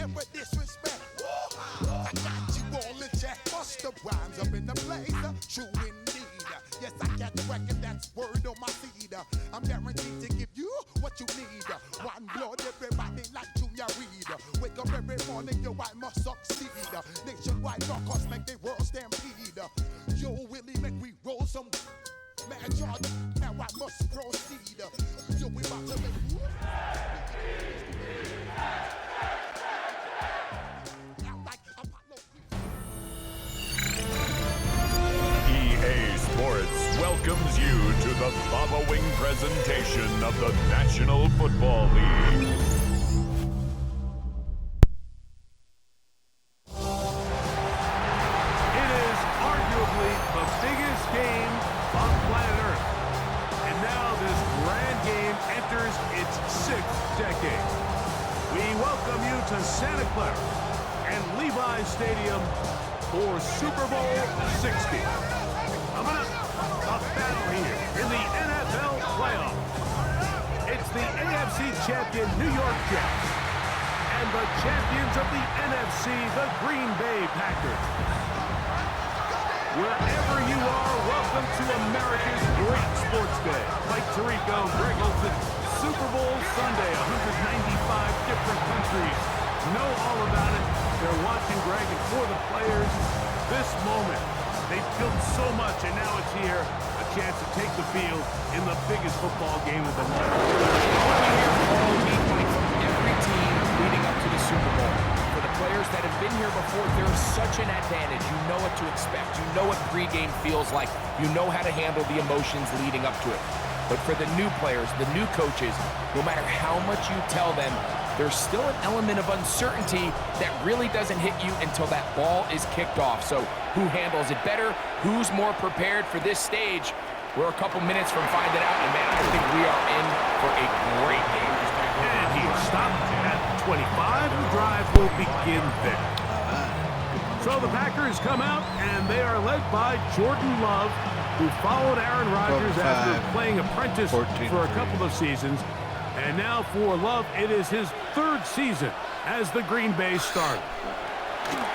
and with disrespect. I got you all in check. Bust the rhymes up in the place. True indeed. Yes, I got the record that's word on my feed. I'm guaranteed to give you what you need. One blood, everybody like Junior Reed. Wake up every morning, yo, I must succeed. Nationwide rockers make the world stampede. Yo, Willie, make we roll some mad charge. Now I must proceed. Yo, we about to make EA Sports welcomes you to the following presentation of the National Football League. It is arguably the biggest game on planet Earth. And now this grand game enters its 6th decade. We welcome you to Santa Clara and Levi's Stadium for Super Bowl 60. Coming up, a battle here in the NFL playoffs. It's the AFC champion New York Jets and the champions of the NFC, the Green Bay Packers. Wherever you are, welcome to America's great sports day. Mike Tirico, Greg Olson, Super Bowl Sunday, 195 different countries know all about it. They're watching, Greg, and for the players, this moment, they've built so much, and now it's here, a chance to take the field in the biggest football game of the night. All week, Mike, from every team leading up to the Super Bowl. For the players that have been here before, there's such an advantage. You know what to expect. You know what pregame feels like. You know how to handle the emotions leading up to it. But for the new players, the new coaches, no matter how much you tell them, there's still an element of uncertainty that really doesn't hit you until that ball is kicked off. So who handles it better? Who's more prepared for this stage? We're a couple minutes from finding out, and man, I think we are in for a great game. And he stopped at 25. The drive will begin there. So the Packers come out, and they are led by Jordan Love, who followed Aaron Rodgers after playing apprentice for a couple of seasons. And now for Love, it is his 3rd season as the Green Bay starter.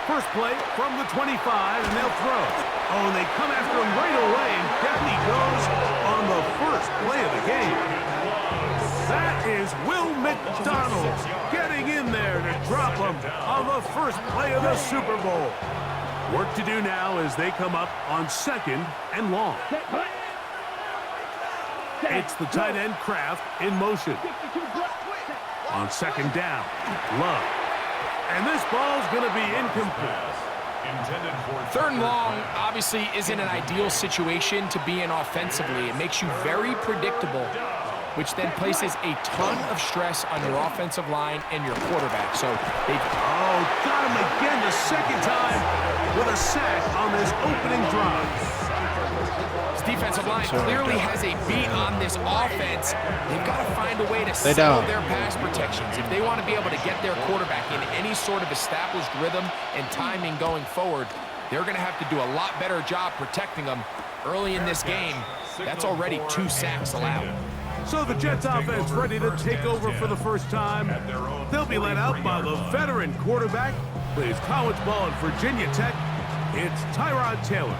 First play from the 25, and they'll throw. Oh, and they come after him right away, and down he goes on the first play of the game. That is Will McDonald getting in there to drop him on the first play of the Super Bowl. Work to do now as they come up on 2nd and long. It's the tight end Kraft in motion. On 2nd down, Love. And this ball's going to be incomplete. 3rd and long obviously isn't an ideal situation to be in offensively. It makes you very predictable, which then places a ton of stress on your offensive line and your quarterback. So they got him again the 2nd time with a sack on this opening drive. Defensive line clearly has a beat on this offense. They've got to find a way to settle their pass protections. If they want to be able to get their quarterback in any sort of established rhythm and timing going forward, they're going to have to do a lot better job protecting them early in this game. That's already 2 sacks allowed. So the Jets offense ready to take over for the first time. They'll be led out by the veteran quarterback, plays college ball at Virginia Tech. It's Tyrod Taylor.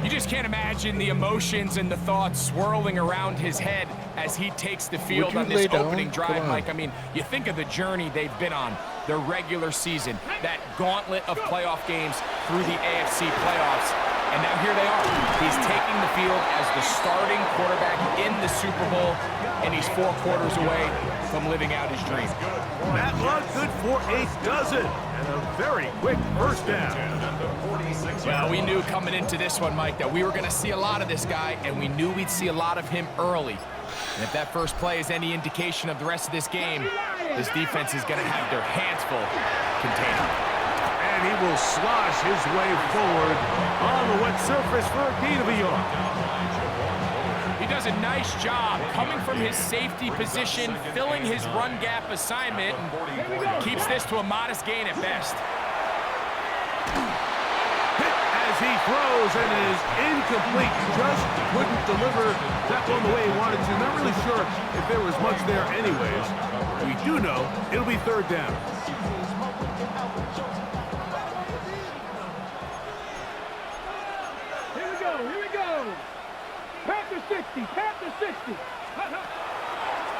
You just can't imagine the emotions and the thoughts swirling around his head as he takes the field on this opening drive, Mike. I mean, you think of the journey they've been on, their regular season, that gauntlet of playoff games through the AFC playoffs, and now here they are. He's taking the field as the starting quarterback in the Super Bowl, and he's 4 quarters away from living out his dream. Matt Luck good for a dozen and a very quick first down. Well, we knew coming into this one, Mike, that we were going to see a lot of this guy, and we knew we'd see a lot of him early. And if that first play is any indication of the rest of this game, this defense is going to have their hands full containing. And he will slosh his way forward on the wet surface for a gain of a yard. He does a nice job coming from his safety position, filling his run gap assignment, and keeps this to a modest gain at best. He throws and it is incomplete. Just couldn't deliver that one the way he wanted to. Not really sure if there was much there anyways. We do know it'll be 3rd down. Here we go. Panther 60, Panther 60.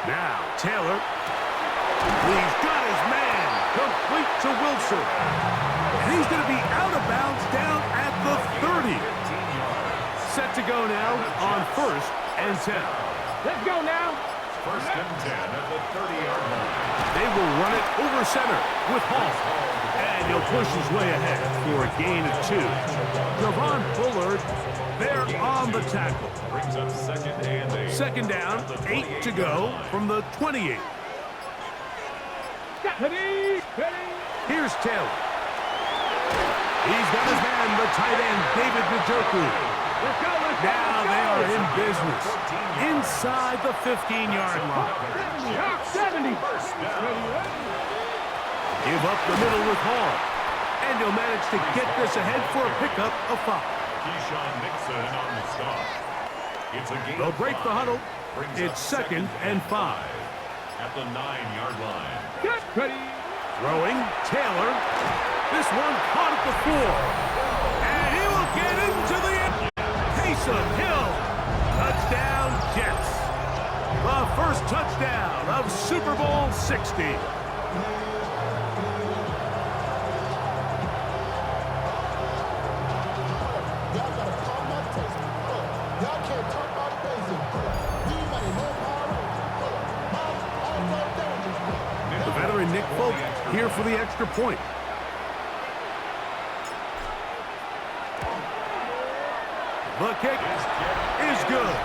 Now, Taylor. He's got his man. Complete to Wilson. And he's going to be out of bounds down at the 30. Set to go now on 1st and 10. Let's go now. 1st and 10 at the 30-yard line. They will run it over center with Hall. And he'll push his way ahead for a gain of 2. Javon Bullard there on the tackle. Brings up 2nd and 8. 2nd down, 8 to go from the 28. Here's Taylor. He's got his man, the tight end, David Njoku. Now they are in business. Inside the 15-yard line. 70. Give up the middle with Hall. And he'll manage to get this ahead for a pickup of 5. Keyshawn Nixon on the stop. It's a gain. They'll break the huddle. It's 2nd and 5. At the 9-yard line. Get ready. Throwing, Taylor. This one caught at the 4. And he will get into the end. Taysom Hill. Touchdown, Jets. The first touchdown of Super Bowl 60. The veteran Nick Folk here for the extra point. The kick is good.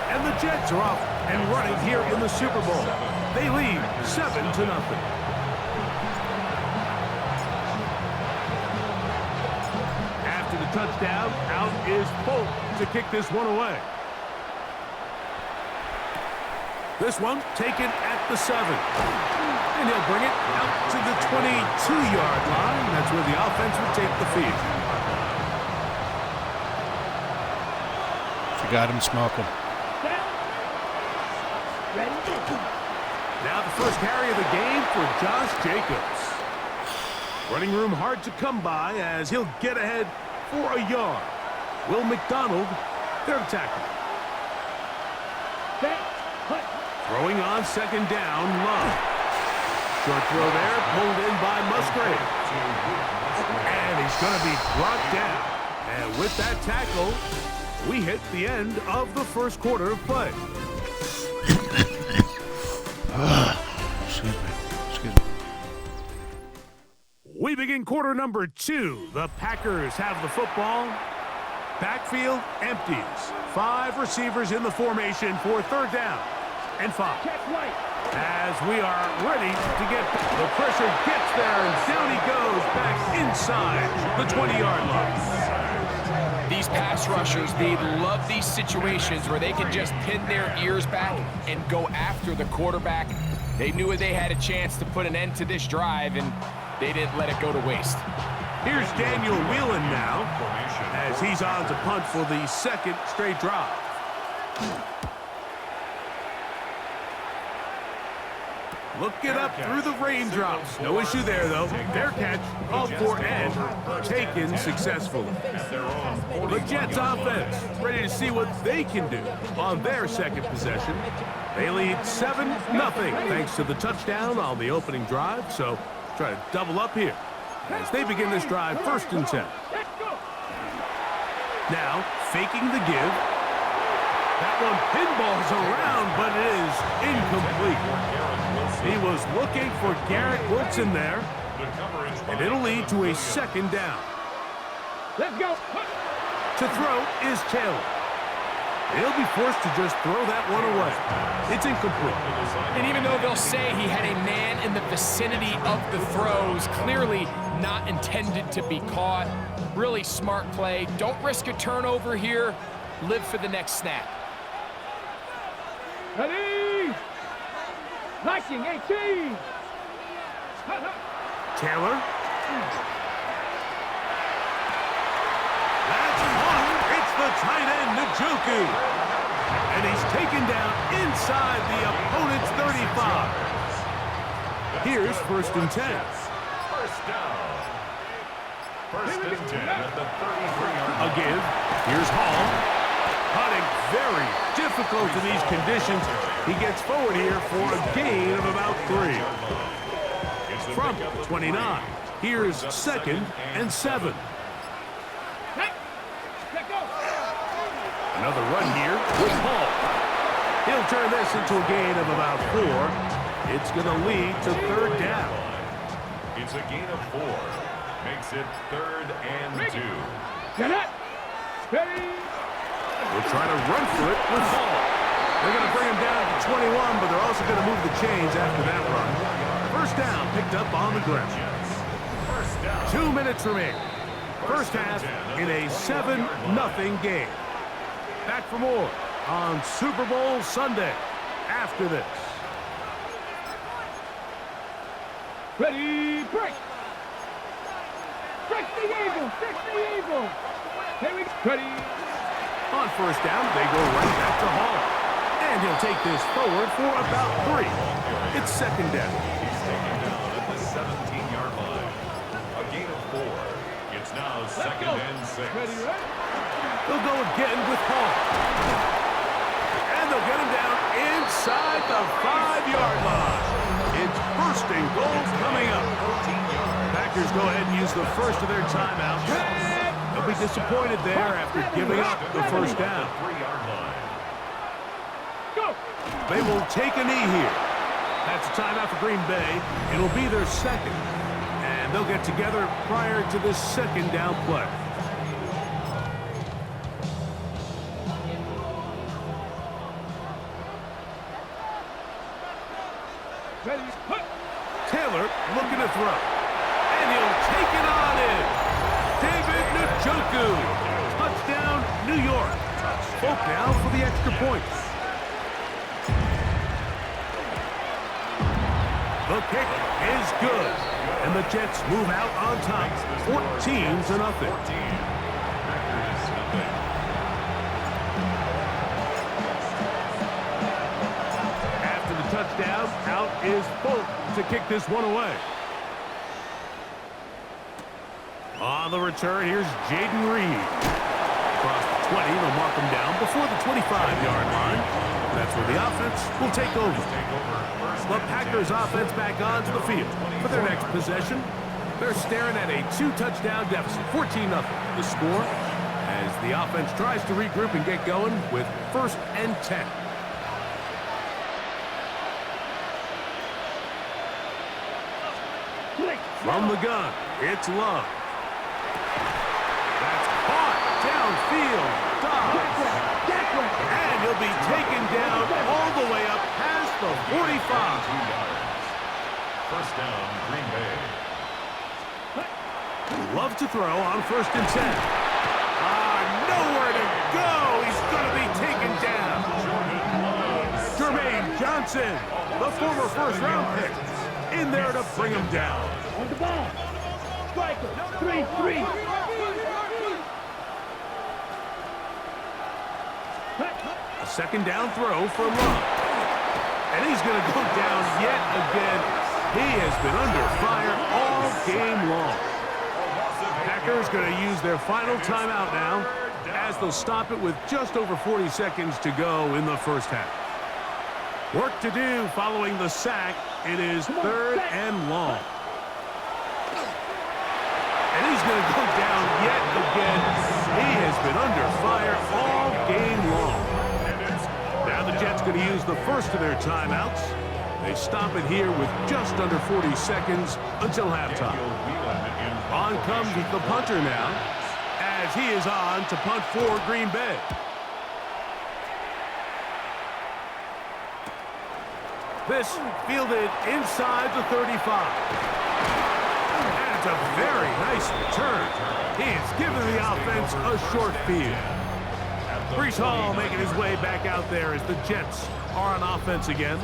And the Jets are off and running here in the Super Bowl. They lead 7-0. After the touchdown, out is Folk to kick this one away. This one taken at the 7. And he'll bring it out to the 22-yard line. That's where the offense will take the field. You got him smoking. Now the first carry of the game for Josh Jacobs. Running room hard to come by as he'll get ahead for a yard. Will McDonald, their tackle. Throwing on 2nd down, Love. Short throw there, pulled in by Musgrave. And he's going to be brought down. And with that tackle, we hit the end of the first quarter of play. Excuse me. We begin quarter number 2. The Packers have the football. Backfield empties. 5 receivers in the formation for 3rd down and 5. As we are ready to get the pressure gets there, and down he goes back inside the 20-yard line. These pass rushers, they love these situations where they can just pin their ears back and go after the quarterback. They knew they had a chance to put an end to this drive, and they didn't let it go to waste. Here's Daniel Whelan now as he's on to punt for the 2nd straight drive. Look it up through the raindrops. No issue there, though. Fair catch, called for and taken successfully. The Jets offense ready to see what they can do on their 2nd possession. They lead 7-0 thanks to the touchdown on the opening drive. So try to double up here as they begin this drive 1st and 10. Now faking the give. That one pinballs around, but it is incomplete. He was looking for Garrett Woodson there, and it'll lead to a 2nd down. Let's go. To throw is Taylor. He'll be forced to just throw that one away. It's incomplete. And even though they'll say he had a man in the vicinity of the throws, clearly not intended to be caught. Really smart play. Don't risk a turnover here. Live for the next snap. Ready? Viking 18. Taylor. That's one. It's the tight end, Njoku. And he's taken down inside the opponent's 35. Here's 1st and 10. First down. First and 10 at the 33-yard line. A give. Here's Hall. Hunting very difficult in these conditions. He gets forward here for a gain of about 3. From 29. Here's 2nd and 7. Another run here with Hall. He'll turn this into a gain of about 4. It's going to lead to 3rd down. It's a gain of 4. Makes it 3rd and 2. We'll try to run for it with Hall. They're going to bring him down to 21, but they're also going to move the chains after that run. First down picked up on the ground. 2 minutes remaining. First half in a 7-0 game. Back for more on Super Bowl Sunday after this. Ready, break! Break the eagle! Break the eagle! Here we go. Ready. On first down, they go right back to Hall. And he'll take this forward for about 3. It's 2nd down. He's taken down at the 17-yard line. A gain of 4. It's now 2nd and 6. Ready, right? They'll go again with Hall. And they'll get him down inside the 5-yard line. It's 1st and goal coming up. Packers go ahead and use the first of their timeouts. They'll be disappointed there after giving up the first down. 3-yard line. They will take a knee here. That's a timeout for Green Bay. It'll be their 2nd. And they'll get together prior to this 2nd down play. Ready, put! Taylor looking to throw. And he'll take it on in. David Njoku. Touchdown, New York. Folk now for the extra points. The kick is good. And the Jets move out on top. 14-0. Touchdown, out is Folk to kick this one away. On the return, here's Jaden Reed. Across the 20, they'll mark him down before the 25-yard line. That's where the offense will take over. The Packers offense back onto the field for their next possession. They're staring at a 2-touchdown deficit, 14-0. The score as the offense tries to regroup and get going with 1st and 10. From the gun, it's Love. That's caught downfield. Dobbs. And he'll be taken down all the way up past the 45. 1st down, Green Bay. Love to throw on 1st and 10. Nowhere to go. He's going to be taken down. Jermaine Johnson, the former 1st-round pick, in there to bring him down. On the ball. Striker. 3-3. A 2nd down throw for Love. And he's going to go down yet again. He has been under fire all game long. Packers going to use their final timeout now as they'll stop it with just over 40 seconds to go in the first half. Work to do following the sack. It is 3rd and long. And he's going to go down yet again. He has been under fire all game long. Now the Jets going to use the first of their timeouts. They stop it here with just under 40 seconds until halftime. On comes the punter now as he is on to punt for Green Bay. This fielded inside the 35. And it's a very nice return. He is giving the offense a short field. Breece Hall making his way back out there as the Jets are on offense again.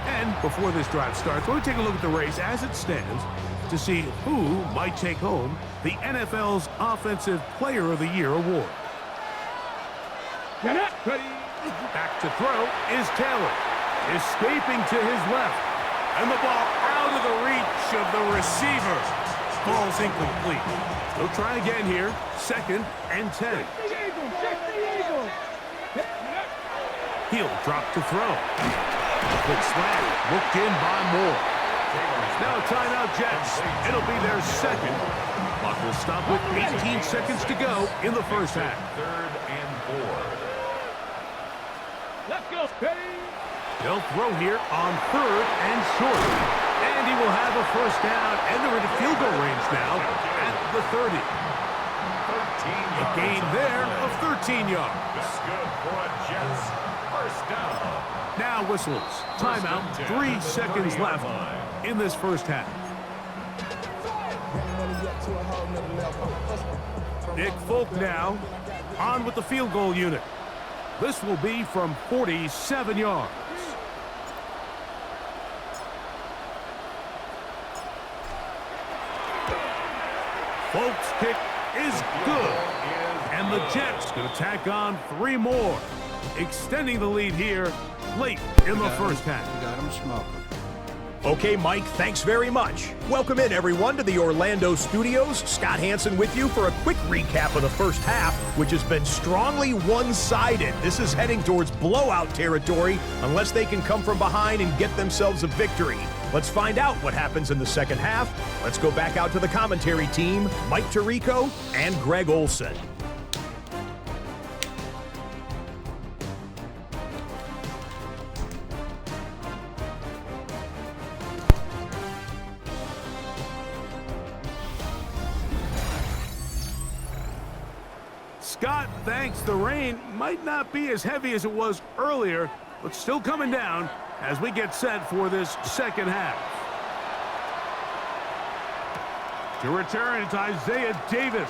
And before this drive starts, we'll take a look at the race as it stands to see who might take home the NFL's Offensive Player of the Year award. Back to throw is Taylor. Escaping to his left. And the ball out out of the reach of the receiver. Ball's incomplete. They'll try again here. 2nd and 10. He'll drop to throw. Quick slant, looked in by Moore. Now a timeout, Jets. It'll be their 2nd. Clock will stop with 18 seconds to go in the first half. 3rd and 4. Let's go. They'll throw here on 3rd and short. And he will have a first down, and they're in field goal range now at the 30. A gain there of 13 yards. That's good for a Jets first down. Now whistles. Timeout. 3 seconds left in this first half. Nick Folk now on with the field goal unit. This will be from 47 yards. Folk's kick is good. And the Jets going to tack on 3 more, extending the lead here late in the first half. Got him smoking. Okay, Mike, thanks very much. Welcome in, everyone, to the Orlando studios. Scott Hansen with you for a quick recap of the first half, which has been strongly one-sided. This is heading towards blowout territory unless they can come from behind and get themselves a victory. Let's find out what happens in the second half. Let's go back out to the commentary team, Mike Tirico and Greg Olson. Scott thanks the rain might not be as heavy as it was earlier, but still coming down as we get set for this second half. To return, it's Isaiah Davis.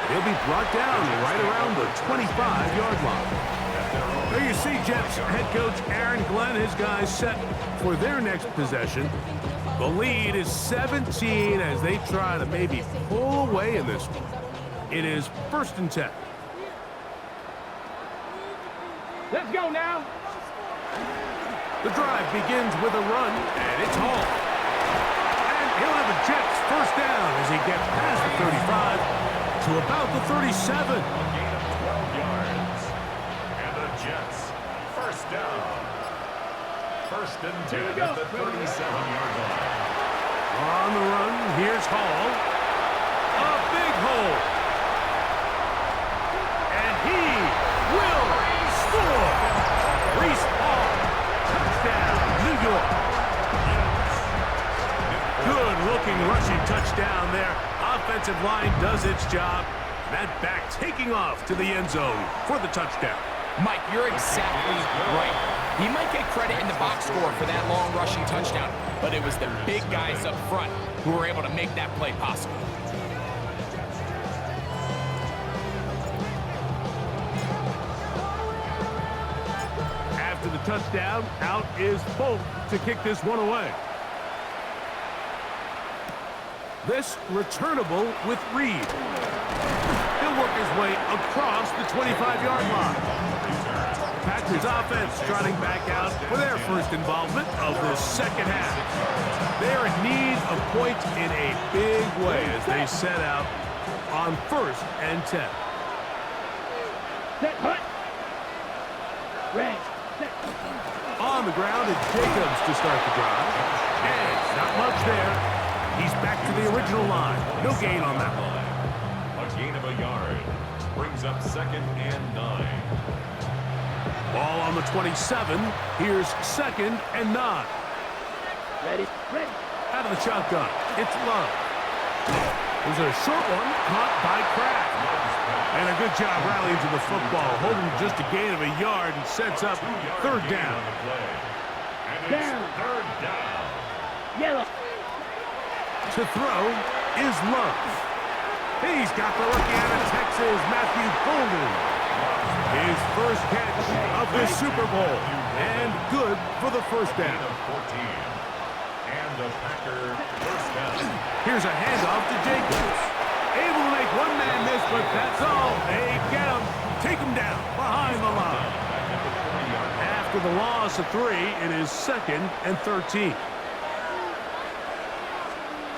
He'll be brought down right around the 25-yard line. There you see Jets head coach Aaron Glenn, his guys set for their next possession. The lead is 17 as they try to maybe pull away in this one. It is 1st and 10. Let's go now. The drive begins with a run, and it's hauled. And he'll have a Jets first down as he gets past the 35 to about the 37. A gain of 12 yards. And the Jets first down. 1st and 10 at the 37-yard line. On the run, here's Hall. A big hole. And he will score. Reese Hall. Touchdown, New York. Good-looking rushing touchdown there. Offensive line does its job. That back taking off to the end zone for the touchdown. Mike, you're exactly right. He might get credit in the box score for that long rushing touchdown, but it was the big guys up front who were able to make that play possible. After the touchdown, out is Folk to kick this one away. This returnable with Reed. He'll work his way across the 25-yard line. Packers offense trotting back out for their first involvement of this second half. They're in need of points in a big way as they set out on 1st and 10. Set, hut. Red. Set. On the ground, it's Jacobs to start the drive. And not much there. He's back to the original line. No gain on that one. A gain of a yard. Brings up 2nd and 9. Ball on the 27. Here's 2nd and 9. Ready. Ready. Out of the shotgun, it's Love. There's a short one caught by Kraft. And a good job rallying to the football, holding just a gain of a yard and sets up 3rd down. Down. 3rd down. Yellow. To throw is Love. He's got the rookie out of Texas, Matthew Golden. His first catch of this Super Bowl. And good for the first down. 14. And the Packer first down. Here's a handoff to Jacobs. Able to make one man miss, but that's all. They get him. Take him down behind the line. After the loss of 3, it is 2nd and 13.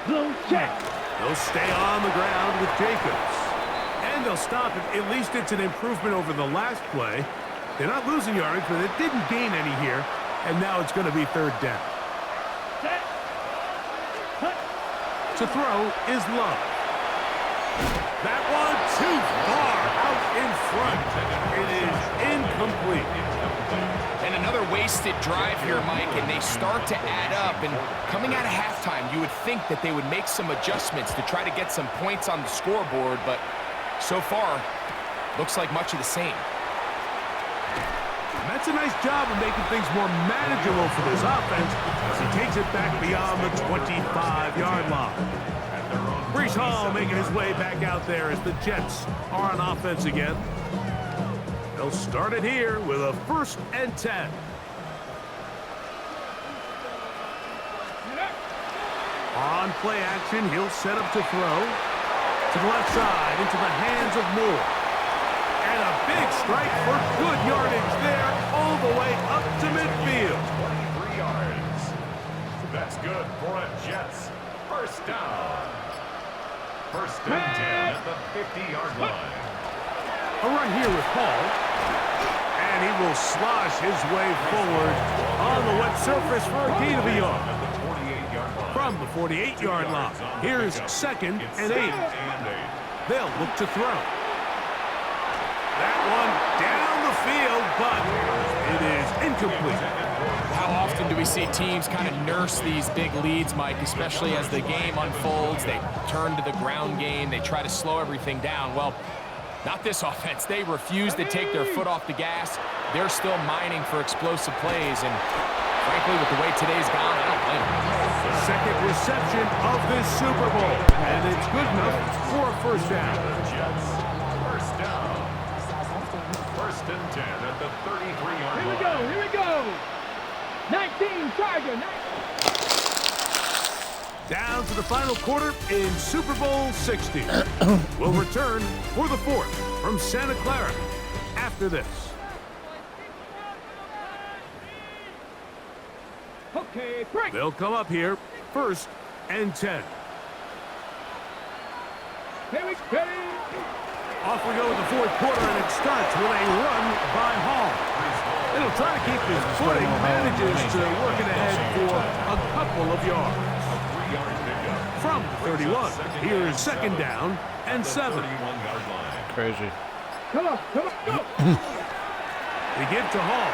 Blue check. They'll stay on the ground with Jacobs. And they'll stop it. At least it's an improvement over the last play. They're not losing yards, but it didn't gain any here. And now it's going to be third down. Set. Cut. To throw is Love. That one too far out in front. It is incomplete. And another wasted drive here, Mike, and they start to add up. And coming out of halftime, you would think that they would make some adjustments to try to get some points on the scoreboard, but so far, looks like much of the same. And that's a nice job of making things more manageable for this offense as he takes it back beyond the 25-yard line. Breece Hall making his way back out there as the Jets are on offense again. They'll start it here with a 1st and 10. On play action, he'll set up to throw. To the left side, into the hands of Moore. And a big strike for good yardage there, all the way up to midfield. 23 yards. That's good for a Jets 1st down. 1st and 10 at the 50-yard line. A run here with Hall. And he will slosh his way forward on the wet surface for a gain of a yard. From the 48-yard line, here's 2nd and 8. They'll look to throw. That one down the field, but it is incomplete. How often do we see teams kind of nurse these big leads, Mike, especially as the game unfolds? They turn to the ground game. They try to slow everything down. Well, not this offense. They refuse to take their foot off the gas. They're still mining for explosive plays, and frankly, with the way today's gone, I don't blame them. Second reception of this Super Bowl, and it's good enough for a 1st down. Jets 1st down. 1st and 10 at the 33-yard line. Here we go. Here we go. 19 Charger. Down to the final quarter in Super Bowl 60. We'll return for the 4th from Santa Clara after this. Okay, break. They'll come up here, 1st and 10. Here we go. Off we go with the 4th quarter, and it starts with a run by Hall. It'll try to keep his footing, manages to work it ahead for a couple of yards. From the 31, here's 2nd down and 7. Crazy. Come on, go. They give to Hall.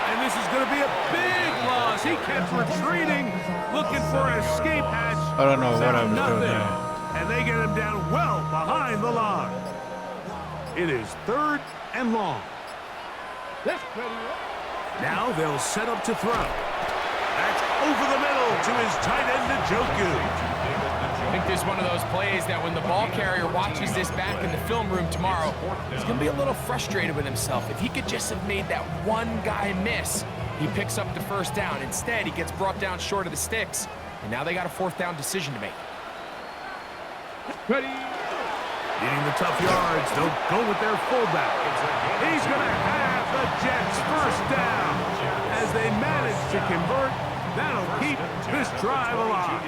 And this is going to be a big loss. He kept retreating, looking for an escape hatch. I don't know what I was Nothing. doing there. And they get him down well behind the line. It is 3rd and long. That's pretty. Now they'll set up to throw. That's over the middle to his tight end, Njoku. I think this is one of those plays that when the ball carrier watches this back in the film room tomorrow, he's going to be a little frustrated with himself. If he could just have made that one guy miss, he picks up the 1st down. Instead, he gets brought down short of the sticks, and now they got a 4th down decision to make. Ready. Needing the tough yards, they'll go with their fullback. He's going to have the Jets 1st down. As they manage to convert, that'll keep this drive alive.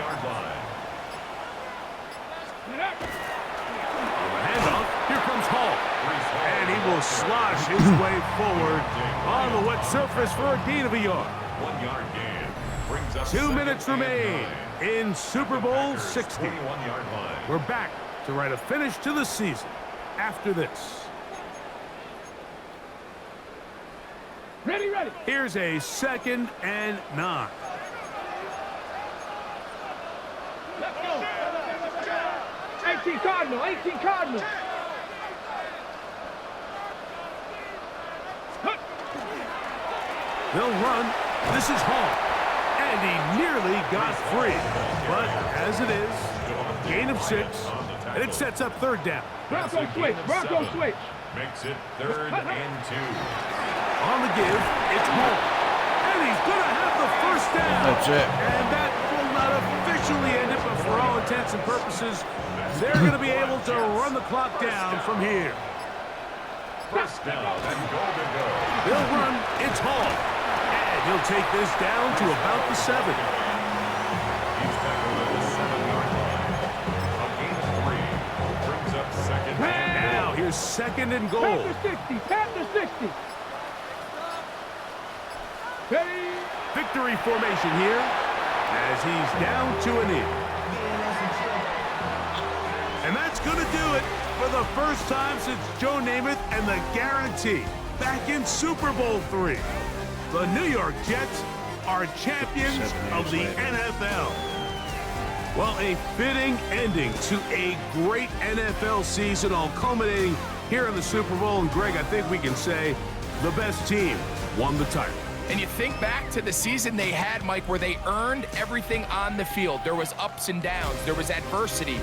Handoff, here comes Hall. And he will slosh his way forward on the wet surface for a gain of a yard. 1-yard gain brings up 2 minutes remain in Super Bowl 60. 21-yard line. We're back to write a finish to the season after this. Ready. Here's a 2nd and 9. Let's go. 18 Cardinal. They'll run. This is Hall. And he nearly got free. But as it is, gain of 6. And it sets up 3rd down. Bronco switch. Makes it 3rd and 2. On the give, it's Hall. And he's going to have the 1st down. That's it. And that will not officially end it, but for all intents and purposes, they're going to be able to run the clock down from here. 1st down and goal to go. They'll run, it's Hall. And he'll take this down to about the 7. second and goal. Pat to 60. Pat to 60. Ready? Victory formation here as he's down to a knee. And that's going to do it for the first time since Joe Namath and the guarantee back in Super Bowl III. The New York Jets are champions of the NFL. Well, a fitting ending to a great NFL season, all culminating here in the Super Bowl. And Greg, I think we can say the best team won the title. And you think back to the season they had, Mike, where they earned everything on the field. There was ups and downs, there was adversity,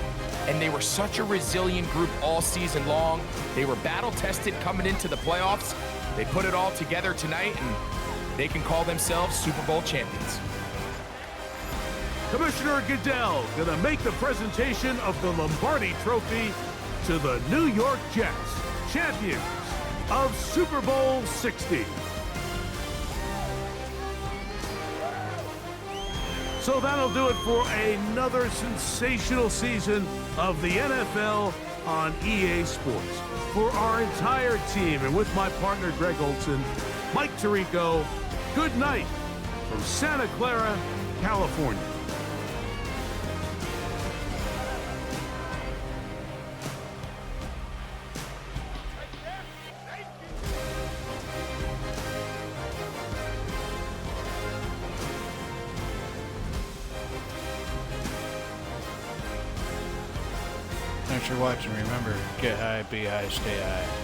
and they were such a resilient group all season long. They were battle-tested coming into the playoffs. They put it all together tonight, and they can call themselves Super Bowl champions. Commissioner Goodell going to make the presentation of the Lombardi Trophy to the New York Jets, champions of Super Bowl 60. So that'll do it for another sensational season of the NFL on EA Sports. For our entire team and with my partner Greg Olson, Mike Tirico, good night from Santa Clara, California. Thanks for watching. Remember, get high, be high, stay high.